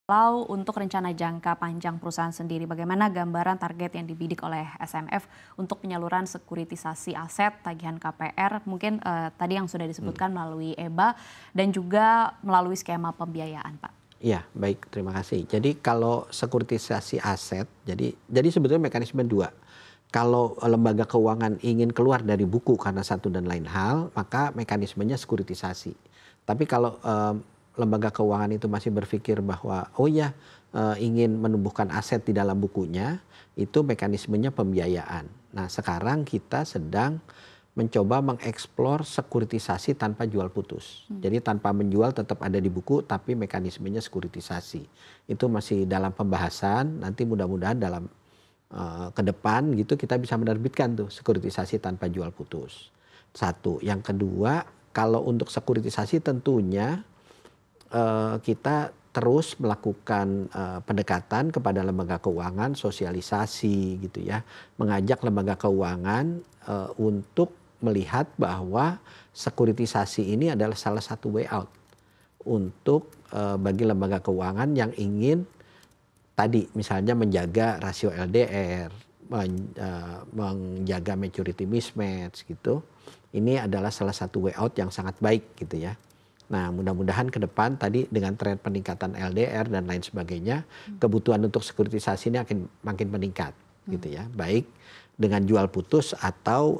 Kalau untuk rencana jangka panjang perusahaan sendiri, bagaimana gambaran target yang dibidik oleh SMF untuk penyaluran sekuritisasi aset, tagihan KPR, mungkin tadi yang sudah disebutkan melalui EBA dan juga melalui skema pembiayaan, Pak? Iya, baik, terima kasih. Jadi kalau sekuritisasi aset, jadi sebetulnya mekanisme dua. Kalau lembaga keuangan ingin keluar dari buku karena satu dan lain hal, maka mekanismenya sekuritisasi. Tapi kalau lembaga keuangan itu masih berpikir bahwa oh ya ingin menumbuhkan aset di dalam bukunya, itu mekanismenya pembiayaan. Nah, sekarang kita sedang mencoba mengeksplor sekuritisasi tanpa jual putus. Jadi tanpa menjual tetap ada di buku, tapi mekanismenya sekuritisasi. Itu masih dalam pembahasan, nanti mudah-mudahan dalam ke depan gitu kita bisa menerbitkan tuh sekuritisasi tanpa jual putus. Satu. Yang kedua, kalau untuk sekuritisasi tentunya kita terus melakukan pendekatan kepada lembaga keuangan, sosialisasi gitu ya, mengajak lembaga keuangan untuk melihat bahwa sekuritisasi ini adalah salah satu way out untuk bagi lembaga keuangan yang ingin tadi misalnya menjaga rasio LDR, menjaga maturity mismatch gitu. Ini adalah salah satu way out yang sangat baik gitu ya. Nah, mudah-mudahan ke depan tadi dengan tren peningkatan LDR dan lain sebagainya, kebutuhan untuk sekuritisasi ini akan makin meningkat gitu ya. Baik dengan jual putus atau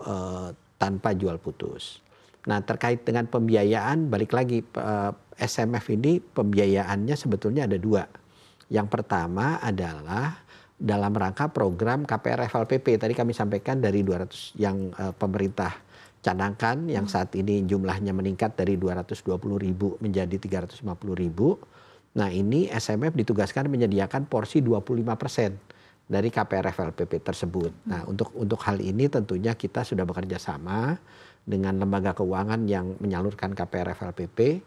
tanpa jual putus. Nah, terkait dengan pembiayaan, balik lagi SMF ini pembiayaannya sebetulnya ada dua. Yang pertama adalah dalam rangka program KPR FLPP. Tadi kami sampaikan dari 200 yang pemerintah canangkan yang saat ini jumlahnya meningkat dari 220.000 menjadi 350.000. Nah, ini SMF ditugaskan menyediakan porsi 25% dari KPR FLPP tersebut. Nah, untuk hal ini tentunya kita sudah bekerja sama dengan lembaga keuangan yang menyalurkan KPR FLPP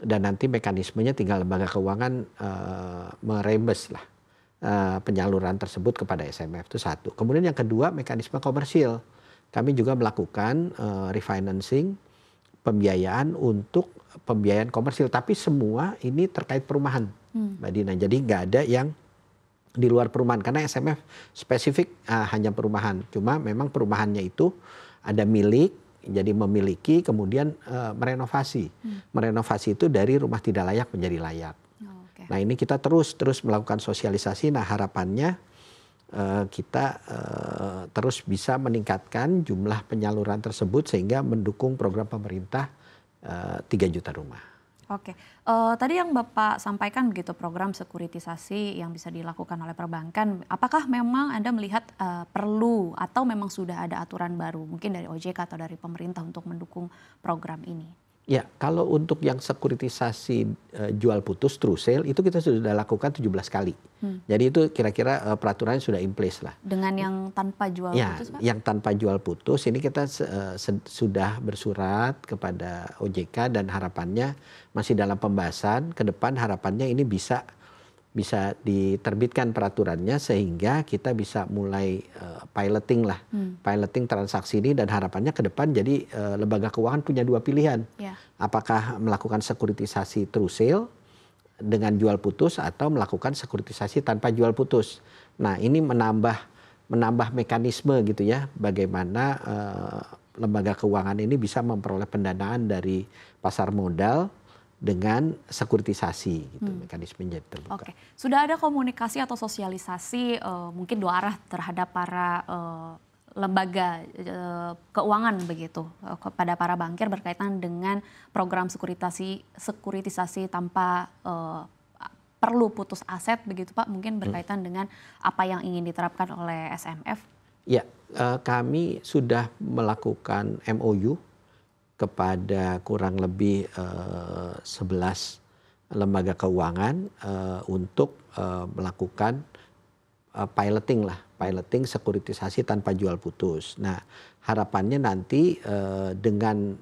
dan nanti mekanismenya tinggal lembaga keuangan merembes lah penyaluran tersebut kepada SMF, itu satu. Kemudian yang kedua, mekanisme komersil. Kami juga melakukan refinancing pembiayaan untuk pembiayaan komersil, tapi semua ini terkait perumahan, Mbak Dina. Jadi nggak ada yang di luar perumahan karena SMF spesifik hanya perumahan. Cuma memang perumahannya itu ada milik, jadi memiliki kemudian merenovasi. Merenovasi itu dari rumah tidak layak menjadi layak. Nah, ini kita terus melakukan sosialisasi. Nah, harapannya kita terus bisa meningkatkan jumlah penyaluran tersebut sehingga mendukung program pemerintah 3 juta rumah. Oke, tadi yang Bapak sampaikan begitu program sekuritisasi yang bisa dilakukan oleh perbankan, apakah memang Anda melihat perlu atau memang sudah ada aturan baru mungkin dari OJK atau dari pemerintah untuk mendukung program ini? Ya, kalau untuk yang sekuritisasi jual putus true sale itu kita sudah lakukan 17 kali. Jadi itu kira-kira peraturannya sudah in place lah. Dengan yang tanpa jual putus, Pak? Yang tanpa jual putus ini kita sudah bersurat kepada OJK dan harapannya masih dalam pembahasan. Ke depan harapannya ini bisa diterbitkan peraturannya sehingga kita bisa mulai piloting lah, piloting transaksi ini dan harapannya ke depan jadi lembaga keuangan punya dua pilihan, apakah melakukan sekuritisasi true sale dengan jual putus atau melakukan sekuritisasi tanpa jual putus. Nah, ini menambah mekanisme gitu ya, bagaimana lembaga keuangan ini bisa memperoleh pendanaan dari pasar modal dengan sekuritisasi gitu, mekanismenya terbuka. Oke, sudah ada komunikasi atau sosialisasi mungkin dua arah terhadap para lembaga keuangan begitu kepada para bankir berkaitan dengan program sekuritisasi tanpa perlu putus aset begitu Pak, mungkin berkaitan dengan apa yang ingin diterapkan oleh SMF? Ya, kami sudah melakukan MOU kepada kurang lebih 11 lembaga keuangan untuk melakukan piloting sekuritisasi tanpa jual putus. Nah, harapannya nanti dengan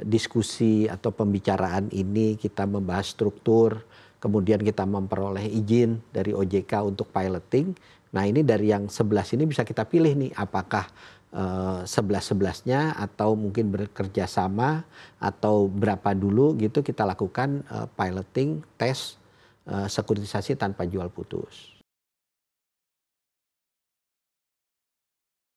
diskusi atau pembicaraan ini kita membahas struktur, kemudian kita memperoleh izin dari OJK untuk piloting. Nah, ini dari yang 11 ini bisa kita pilih nih apakah 11-11-nya atau mungkin bekerja sama atau berapa dulu gitu kita lakukan piloting tes sekuritisasi tanpa jual putus.